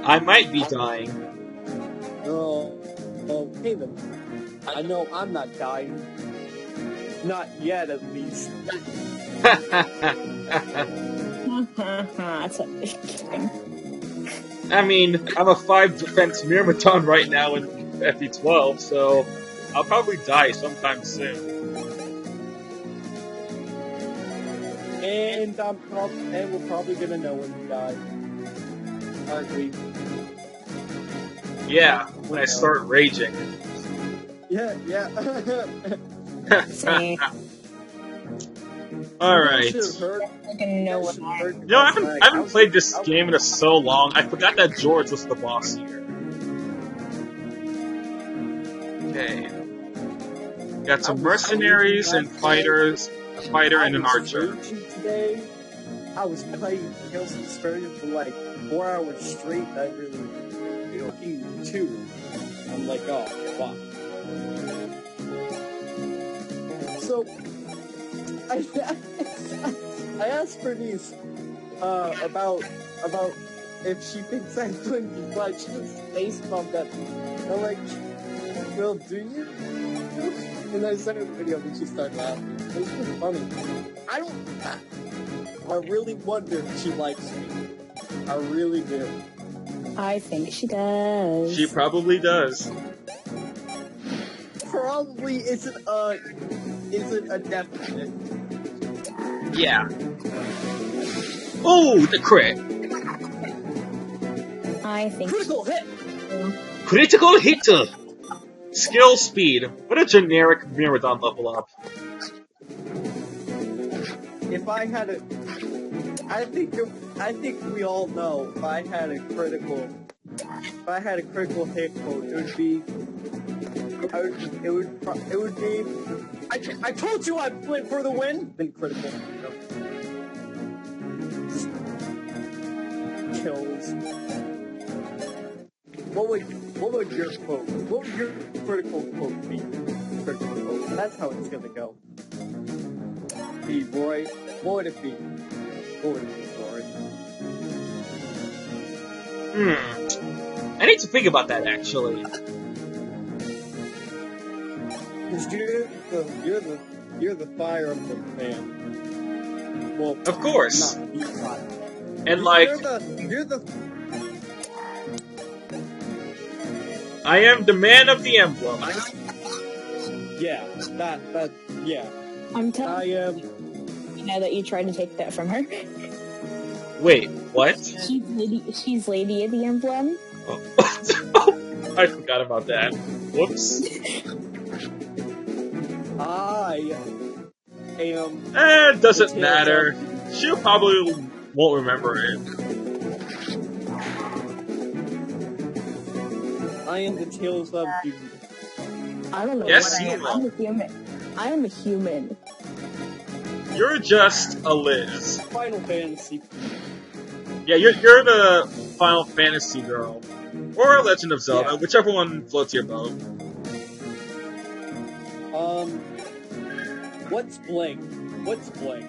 I might be dying. Oh, okay then. I know I'm not dying. Not yet, at least. That's a big kidding. I mean, I'm a 5 defense Myrmidon right now in FE12, so I'll probably die sometime soon. And we're probably gonna know when we die. Aren't we? Yeah, when I start raging. Yeah. Alright. No, I haven't played this game in so long. I forgot that George was the boss here. Okay. Got some mercenaries and fighters, a fighter and an archer. Today, I was playing Tales of Vesperia for like 4 hours straight. I really looking too. I'm like, oh fuck. So I asked Bernice about if she thinks I'm going to be glad. She just face bumped at me. I'm like, well, do you? And I sent her the video and she started laughing. It was just funny. I really wonder if she likes me. I really do. I think she does. She probably does. Probably isn't a definite. Yeah. Oh, the crit. I think Critical hit! Critical hit! Skill speed. What a generic Myrmidon level up. If I had a... I think we all know if I had a critical hit code, it would be... I told you I went for the win! Then critical. Kills. What would your quote? What would your critical quote be? Critical quote. That's how it's gonna go. Be Roy. What would it be? What would it be, Roy? I need to think about that actually. Because you're the Fire Emblem fan. Well, Of course. not the Fire. And like, You're the I am the man of the emblem. yeah, yeah. I'm telling I am. you now that you tried to take that from her. Wait, what? She's Lady of the Emblem. Oh. I forgot about that. Whoops. I am. It doesn't matter. She probably won't remember it. I am the Tales of Dude. I don't know Yes, what I you am. will. I'm a human. I am a human. You're just a Liz. Final Fantasy. Yeah, you're the Final Fantasy girl. Or Legend of Zelda, Yeah. whichever one floats your boat. What's Blank? What's Blank?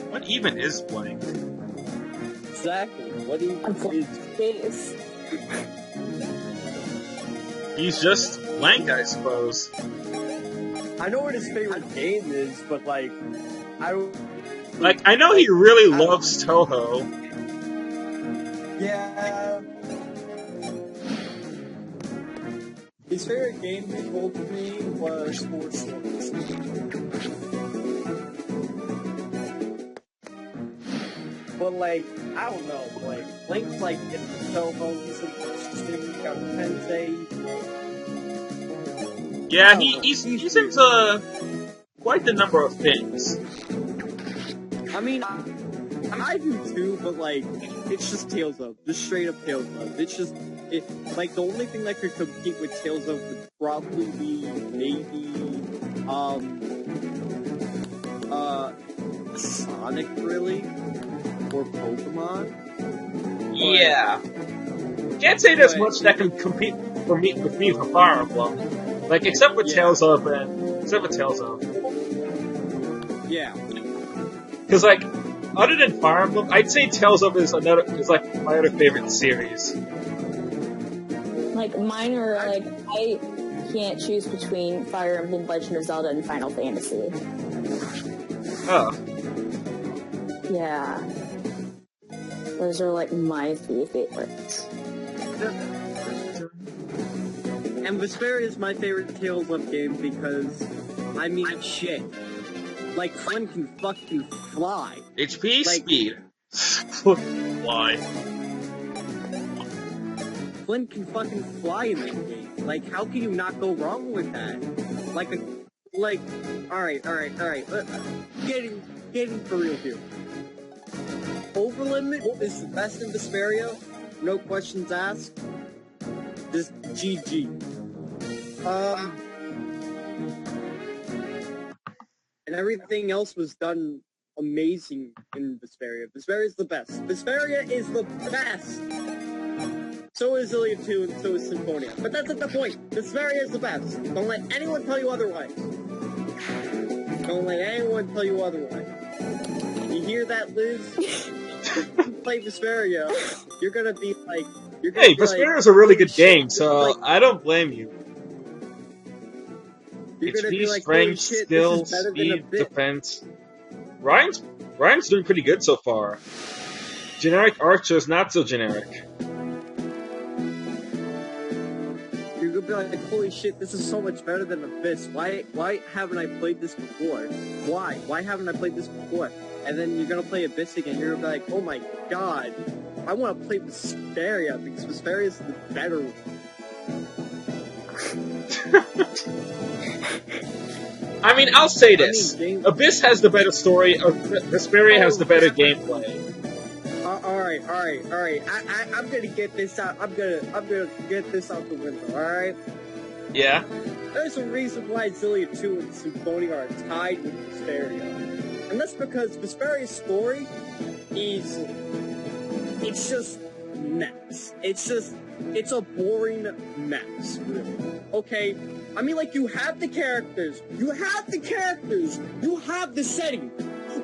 What even is Blank? Exactly. What is? Face. He's just Blank, I suppose. I know what his favorite game is, but like, I know he really loves Toho. yeah. His favorite game he told me was Four Swords. But like, I don't know, like, Link's like in the Toho, he's interesting, he got Tensei. Yeah, he's into quite the number of things. I mean, I do too, but like, it's just Tales of, just straight up Tales of. It's just, like, the only thing that could compete with Tales of would probably be maybe, Sonic, really? Or Pokemon? Yeah. Can't say there's much that can compete with me for Fire Emblem. Like, except for Tales of. Yeah. Because, like, other than Fire Emblem, I'd say Tales of is like my other favorite series. Like, mine are, like, I can't choose between Fire Emblem, Legend of Zelda, and Final Fantasy. Oh. Yeah. Those are, like, my 3 favorites. And Vesperia is my favorite Tales of game because, I mean, shit. Like, Flynn can fucking fly. HP, Like- speed. Why? Flynn can fucking fly in that game. Like, how can you not go wrong with that? Alright. Getting for real here. Overlimit is the best in Vesperia. No questions asked. Just GG. And everything else was done amazing in Vesperia. Vesperia is the best. Vesperia is the best! So is Iliad 2 and so is Symphonia. But that's not the point. Vesperia is the best. Don't let anyone tell you otherwise. Don't let anyone tell you otherwise. You hear that, Liz? If you play Vesperia, you're gonna be like... Hey, Vesperia is a really good game, so like, I don't blame you. you're gonna HP, be like, holy strength, shit, skill, this is better than a speed, bit. defense. Ryan's doing pretty good so far. Generic Archer's not so generic. You're gonna be like, holy shit, this is so much better than Abyss. Why haven't I played this before? Why haven't I played this before? And then you're gonna play Abyss again, you're gonna be like, oh my god, I wanna play Vesperia, because Vesperia is the better one. I mean, I'll say this. Abyss has the better story, or Vesperia has the better gameplay. Alright. I'm gonna get this out. I'm gonna get this out the window, alright? Yeah? There's a reason why Iliad 2 and Symphonia are tied with Vesperia. And that's because Vesperia's story is... It's just mess. It's a boring mess, really. Okay? I mean, like, you have the characters, you have the setting,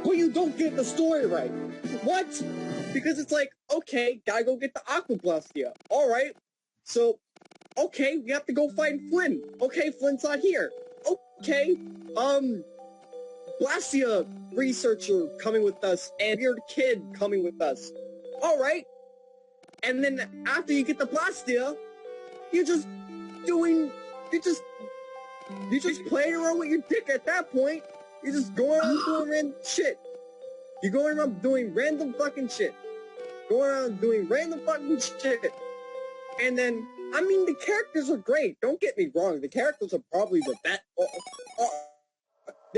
but you don't get the story right. What? Because it's like, okay, gotta go get the Aqua Blastia. Alright. So, okay, we have to go find Flynn. Okay, Flynn's not here. Okay, Blastia researcher coming with us, and weird kid coming with us. Alright. And then after you get the Blastia, you're just playing around with your dick at that point. You're just going around doing random shit. You're going around doing random fucking shit. And then, I mean, the characters are great. Don't get me wrong. The characters are probably the best.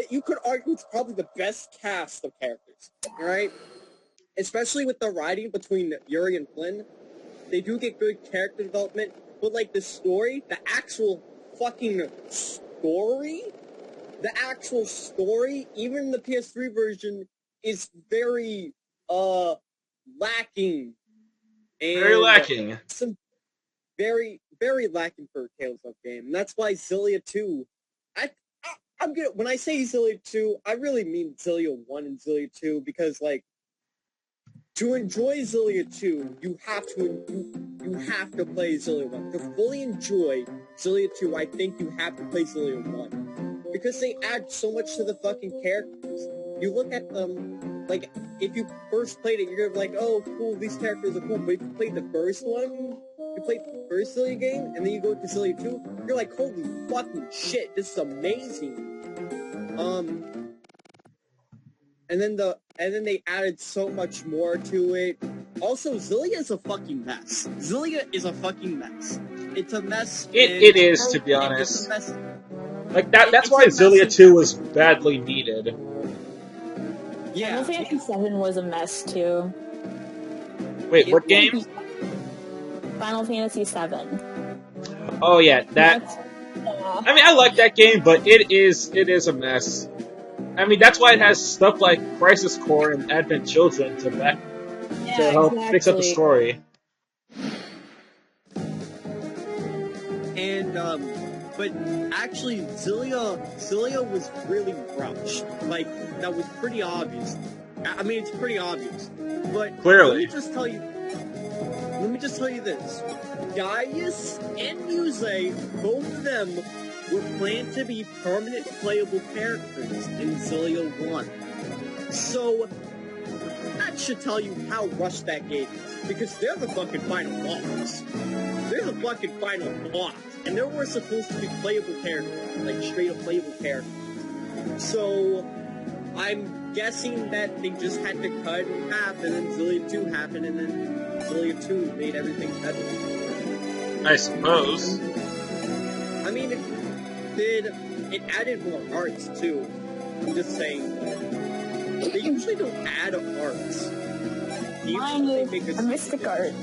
You could argue it's probably the best cast of characters. Alright? Especially with the writing between Yuri and Flynn. They do get good character development. But, like, the story, the actual fucking story, even the PS3 version, is very, lacking. And Very lacking. Very, very lacking for a Tales of game. And that's why Iliad 2, when I say Iliad 2, I really mean Iliad 1 and Iliad 2, because, like, to enjoy Iliad 2, you have to play Iliad 1. To fully enjoy Iliad 2, I think you have to play Iliad 1. Because they add so much to the fucking characters. You look at them, like, if you first played it, you're gonna be like, oh, cool, these characters are cool. But if you played the first one, you played the first Iliad game, and then you go to Iliad 2, you're like, holy fucking shit, this is amazing. And then they added so much more to it. Also, Xillia is a fucking mess. It's a mess. It is, to be honest. Like, that's why Iliad 2 was badly needed. Yeah. Final Fantasy 7 was a mess, too. Wait, what game? Final Fantasy 7. Oh, yeah, that... I mean, I like that game, but it is a mess. I mean, that's why it has stuff like Crisis Core and Advent Children to help fix up the story. And, but actually, Xillia was really rushed. Like, that was pretty obvious. I mean, it's pretty obvious. But Clearly. let me just tell you this. Gaius and Muse, both of them were planned to be permanent playable characters in Xillia 1. So, that should tell you how rushed that game is. Because they're the fucking final boss. They're the fucking final boss. And they were supposed to be playable characters. Like, straight up playable characters. So, I'm guessing that they just had to cut it in half, and then Xillia 2 happened, and then Xillia 2 made everything better. I suppose. I mean, it added more arts, too. I'm just saying. They usually don't add arts. Mine is a mystic art.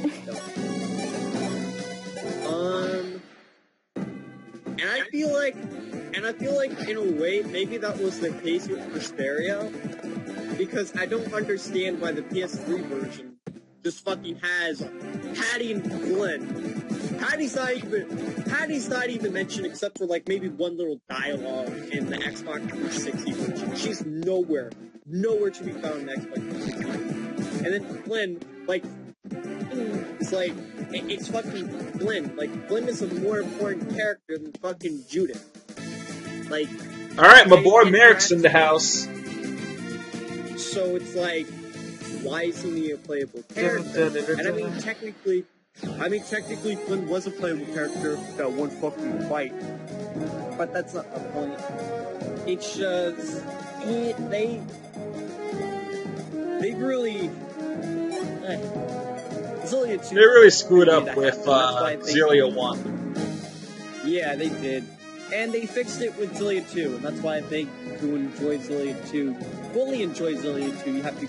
And I feel like in a way, maybe that was the case with Mysteria, because I don't understand why the PS3 version just fucking has Patty and Glenn. Patty's not even mentioned except for like maybe one little dialogue in the Xbox 360 version. She's nowhere to be found in the Xbox 360. And then Glenn, like, it's like, it's fucking Glenn. Like, Glenn is a more important character than fucking Judith. Like, alright, my boy Merrick's in the house. So it's like, why isn't he a playable character? And I mean, technically, Glenn was a playable character that one fucking fight. But that's not the point. It's just, they really, Xillia 2. They really screwed up with Xillia 1. Yeah, they did. And they fixed it with Xillia 2, and that's why I think to enjoy Xillia 2, fully enjoy Xillia 2, you have to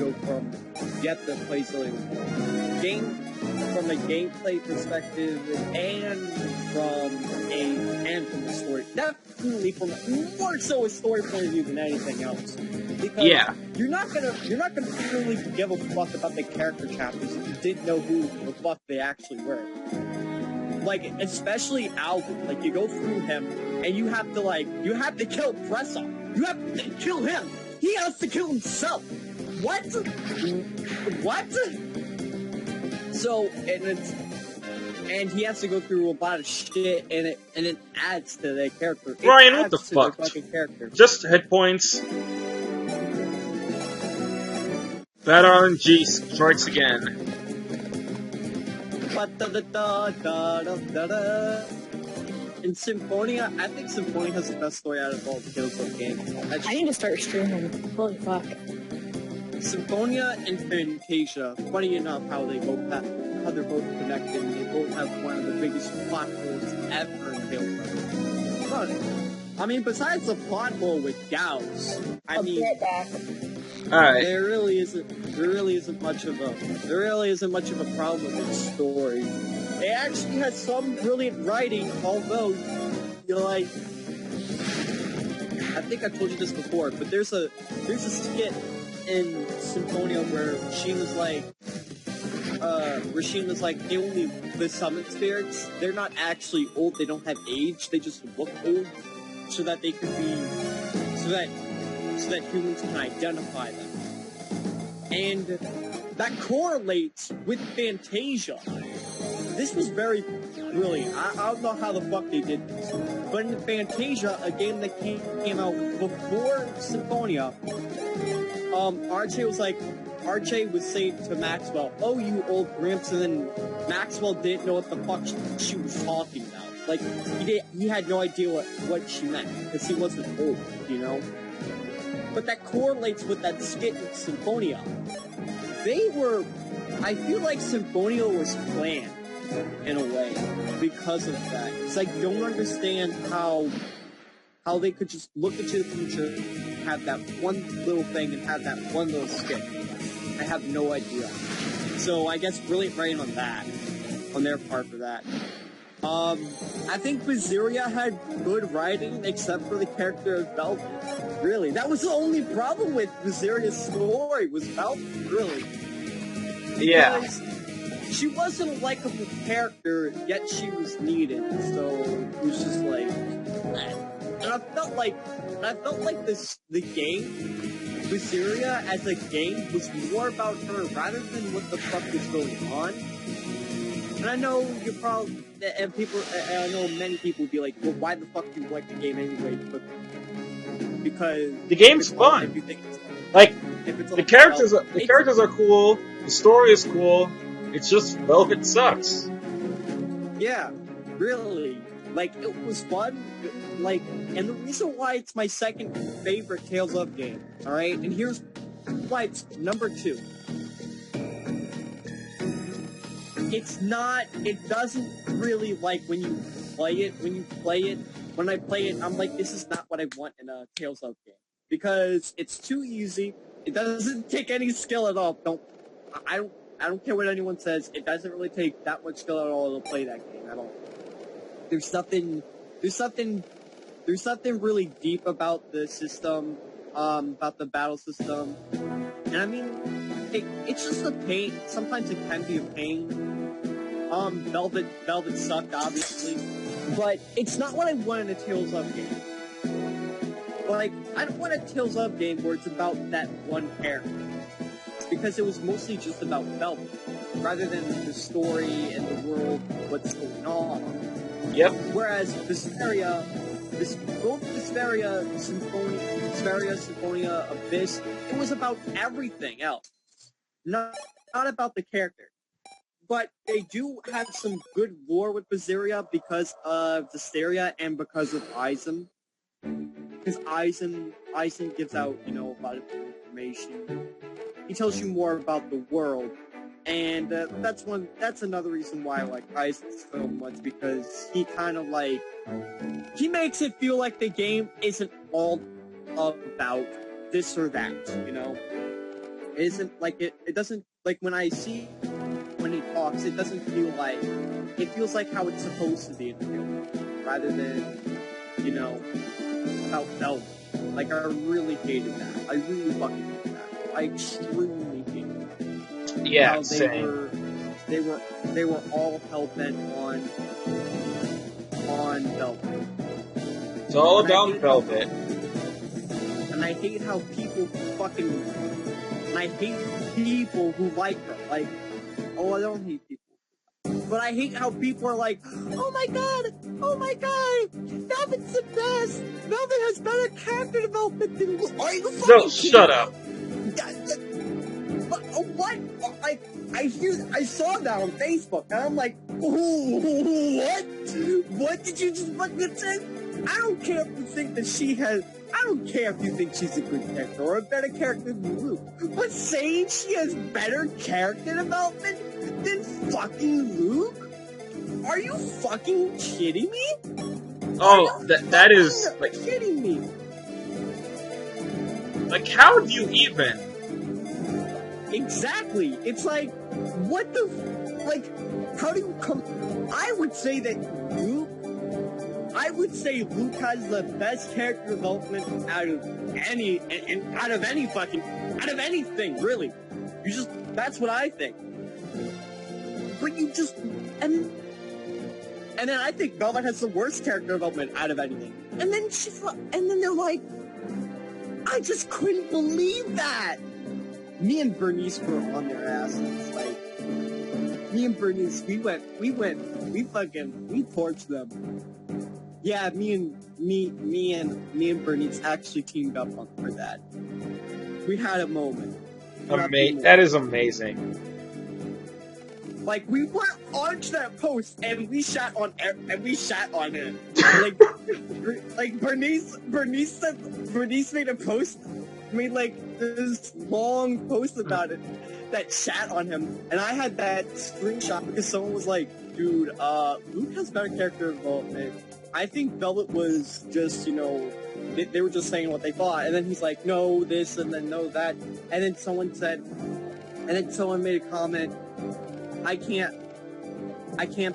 play Xillia 1. From a gameplay perspective, and from the story. Definitely more so a story point of view than anything else. Because you're not gonna really give a fuck about the character chapters if you didn't know who the fuck they actually were. Like, especially Alvin. Like, you go through him, and you have to kill Pressa. You have to kill him. He has to kill himself. What? So, and he has to go through a lot of shit, and it adds to their character. Ryan, what the fuck? Just hit points. That RNG strikes again. In Symphonia, I think Symphonia has the best story out of all the Killzone games. I need to start streaming. Holy fuck. Symphonia and Fantasia, funny enough how they're both connected, and they both have one of the biggest plot holes ever in Killzone. But, I mean, besides the plot hole with Gauss, I'll be right back. Alright. There really isn't much of a problem with the story. It actually has some brilliant writing, although, you're like, I think I told you this before, but there's a skit in Symphonia where Sheena's like, the summon spirits, they're not actually old, they don't have age, they just look old, so that humans can identify them. And that correlates with Fantasia. This was very brilliant. I don't know how the fuck they did this. But in Fantasia, a game that came out before Symphonia, RJ was saying to Maxwell, "Oh, you old grimps," and then Maxwell didn't know what the fuck she was talking about. Like, he had no idea what she meant, because he wasn't old, you know? But that correlates with that skit with Symphonia. I feel like Symphonia was planned, in a way, because of that. It's like, don't understand how they could just look into the future, have that one little thing, and have that one little skit. I have no idea. So I guess brilliant writing on their part for that. I think Viziria had good writing, except for the character of Velvet. Really, that was the only problem with Viziria's story, was Velvet, really. Yeah. Because she wasn't a likable character, yet she was needed, so it was just like... And I felt like the Berseria as a game was more about her rather than what the fuck was going on. And I know you're probably, and I know many people would be like, well, why the fuck do you like the game anyway? But because the game's fun. Like, the characters are cool. The story is cool. It's just Velvet sucks. Yeah, really. Like, it was fun. Like, and the reason why it's my second favorite Tales of game, alright? And here's why it's number 2. It doesn't really, like, when I play it, I'm like, this is not what I want in a Tales of game. Because it's too easy. It doesn't take any skill at all. I don't care what anyone says. It doesn't really take that much skill at all to play that game at all. There's something really deep about the system, about the battle system. And I mean, it's just a pain. Sometimes it can be a pain. Velvet sucked, obviously. But it's not what I want in a Tales of game. Like, I don't want a Tales of game where it's about that one character. Because it was mostly just about Velvet, rather than the story and the world, what's going on. Yep. Whereas Berseria, Symphonia, Abyss, it was about everything else. Not about the character. But they do have some good lore with Berseria because of Hysteria and because of Eisen. Because Eisen gives out, a lot of information. He tells you more about the world. And that's another reason why I like Eisen so much, because he kind of he makes it feel like the game isn't all about this or that, It isn't like it doesn't, like when he talks, it doesn't feel like, it feels like how it's supposed to be in the film, rather than, about Velvet. Like, I really hated that. I really fucking hated that. I extremely hated that. Yeah, same. They were all hell-bent on Velvet. It's all about Velvet. And I hate how people I hate people who like her. Like, I don't hate people. But I hate how people are like, oh my god, Velvet's the best. Velvet has better character development than you. Are you fucking No, shut up. What? I saw that on Facebook, and I'm like, what? What did you just fucking say? I don't care if you think that I don't care if you think she's a good character or a better character than Luke. But saying she has better character development than fucking Luke? Are you fucking kidding me? Oh, that is like kidding me. Like, how do you even? Exactly. It's like, what the, how do you come? I would say Luke has the best character development out of anything, really. That's what I think. But and then I think Velvet has the worst character development out of anything. And then they're like, I just couldn't believe that. Me and Bernice were on their asses. Like, me and Bernice, we torched them. Yeah, me and Bernice actually teamed up for that. We had a moment. That is amazing. Like, we went onto that post and we shat on him. Like Bernice made a post, this long post about it that shat on him, and I had that screenshot because someone was like, dude, Luke has better character development. I think Velvet was just, they were just saying what they thought, and then he's like, no this, and then no that, and then someone made a comment, I can't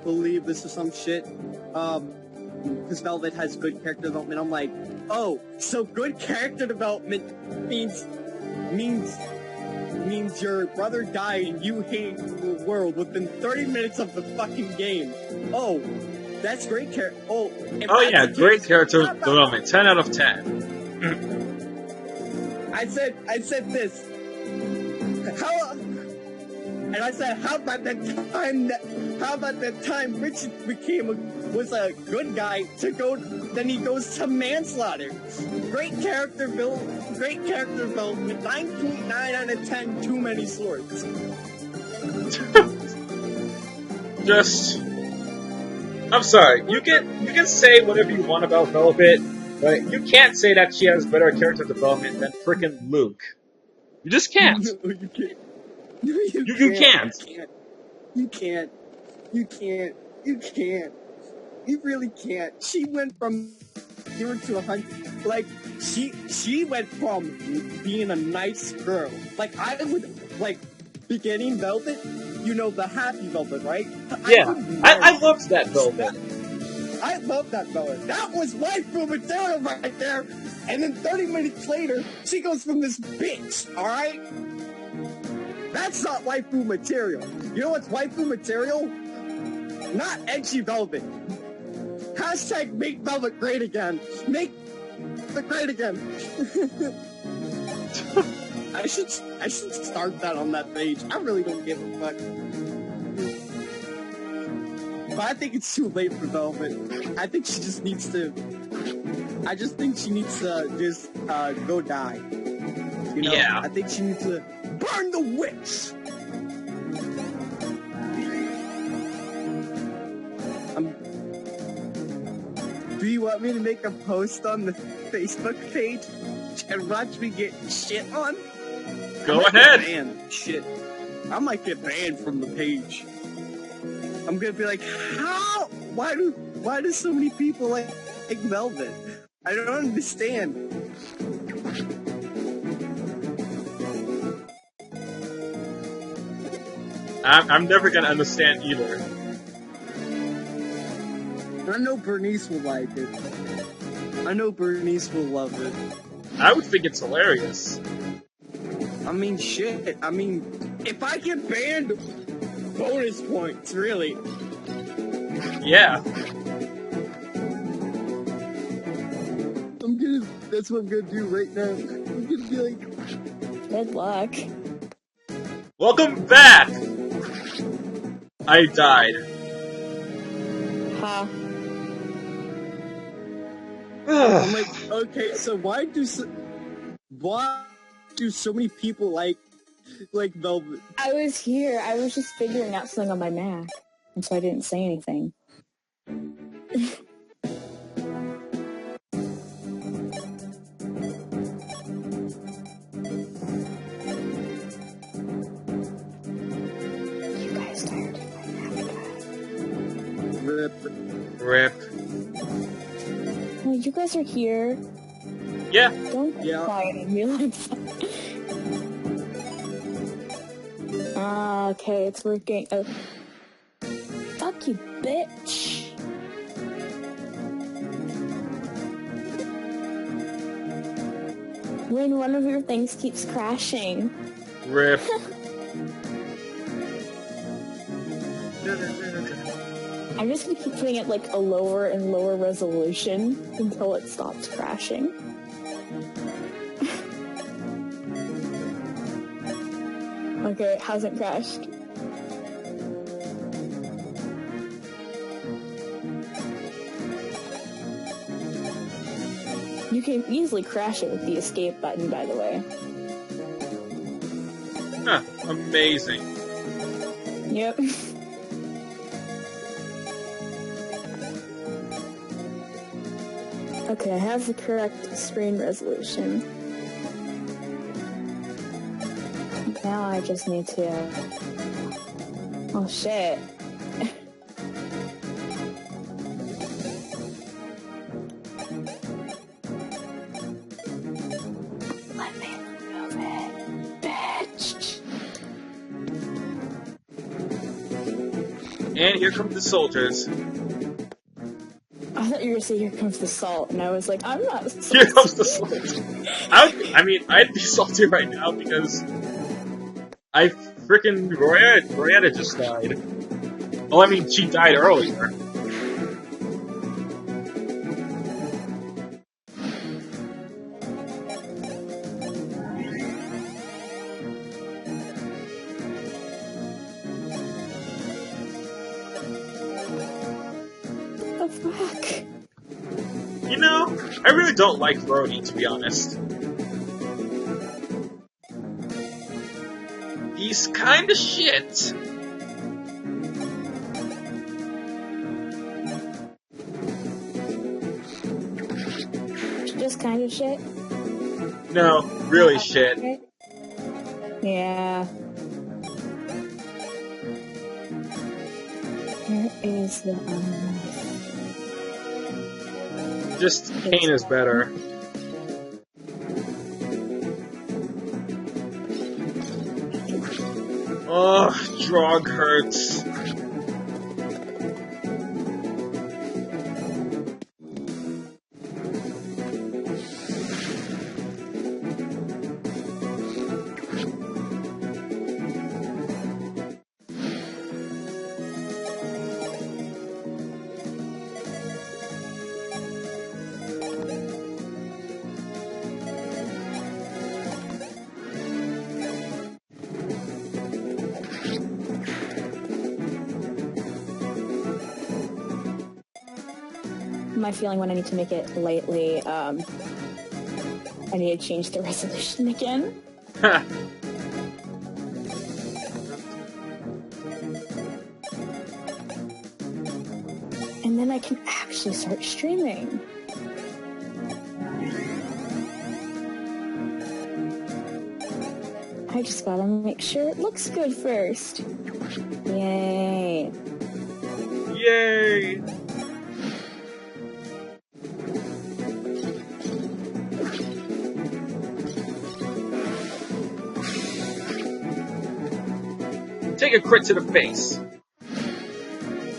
believe this is some shit, because Velvet has good character development. I'm like, oh, so good character development means your brother died and you hate the world within 30 minutes of the fucking game. Oh, that's great character. Oh yeah, great character development. 10 out of 10. I said this. How about the time Richard was a good guy then he goes to manslaughter. Great character build with 9.9 out of 10 too many swords. I'm sorry, you can say whatever you want about Velvet, but you can't say that she has better character development than frickin' Luke. You just can't. No, you can't. You can't. You can't. You really can't. She went from 0 to 100. Like, she went from being a nice girl. Like, I would, like, beginning Velvet, you know, the happy Velvet, right? Yeah, I loved that Velvet. I love that Velvet. That was waifu material right there. And then 30 minutes later, she goes from this bitch, alright? That's not waifu material. You know what's waifu material? Not edgy Velvet. Hashtag make Velvet great again. Make the great again. I should start that on that page. I really don't give a fuck. But I think it's too late for Velvet. I think she just needs to... I just think she needs to just go die. You know? Yeah. I think she needs to burn the witch! Do you want me to make a post on the Facebook page and watch me get shit on? Go ahead. Shit. I might get banned from the page. I'm gonna be like, how? Why do so many people like Velvet? I don't understand. I'm never gonna understand either. I know Bernice will like it. I know Bernice will love it. I would think it's hilarious. I mean, shit. I mean, if I get banned, bonus points, really. Yeah. That's what I'm gonna do right now. I'm gonna be like, Good luck. Welcome back! I died. Ha. I'm like, okay, so why do so many people like Velvet? I was here. I was just figuring out something on my Mac, and so I didn't say anything. You guys tired of my Mac? Rip. Well, you guys are here. Yeah. Don't be quiet and be like that. Okay, it's working. Oh. Fuck you, bitch. When one of your things keeps crashing. Rip. I'm just gonna keep putting it like a lower and lower resolution until it stops crashing. Okay, it hasn't crashed. You can easily crash it with the escape button, by the way. Huh. Amazing. Yep. Okay, I have the correct screen resolution. Now I just need to... Oh shit. Let me move it, bitch. And here come the soldiers. I thought you were gonna say, here comes the salt, and I was like, I'm not salty. Here comes the soldiers. I'd be salty right now because I frickin' Royetta just died. Oh, I mean, she died earlier. fuck? You know, I really don't like Rhodey, to be honest. He's kinda shit. Just kind of shit? No, really shit. Okay. Yeah. Where is the Just Kane is better. Ugh, Drog hurts. my feeling when I need to make it lately, I need to change the resolution again. And then I can actually start streaming. I just gotta make sure it looks good first. Yay. Yay! Take a crit to the face.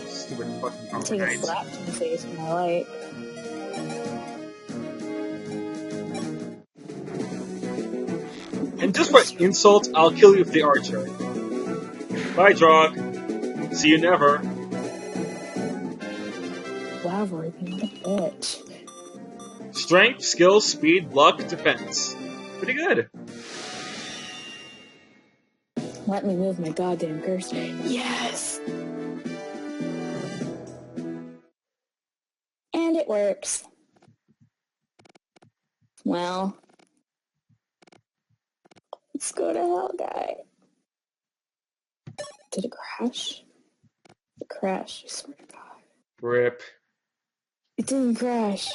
Stupid fucking Altean Take a Knights. slap to the face when I like. And just for insult, I'll kill you with the archer. Bye, Drog. See you never. Wow, Rory, what a bitch. Strength, skill, speed, luck, defense. Pretty good. Let me move my goddamn cursor. Yes! And it works. Well, let's go to hell, guy. Did it crash? It crashed, I swear to God. Rip. It didn't crash.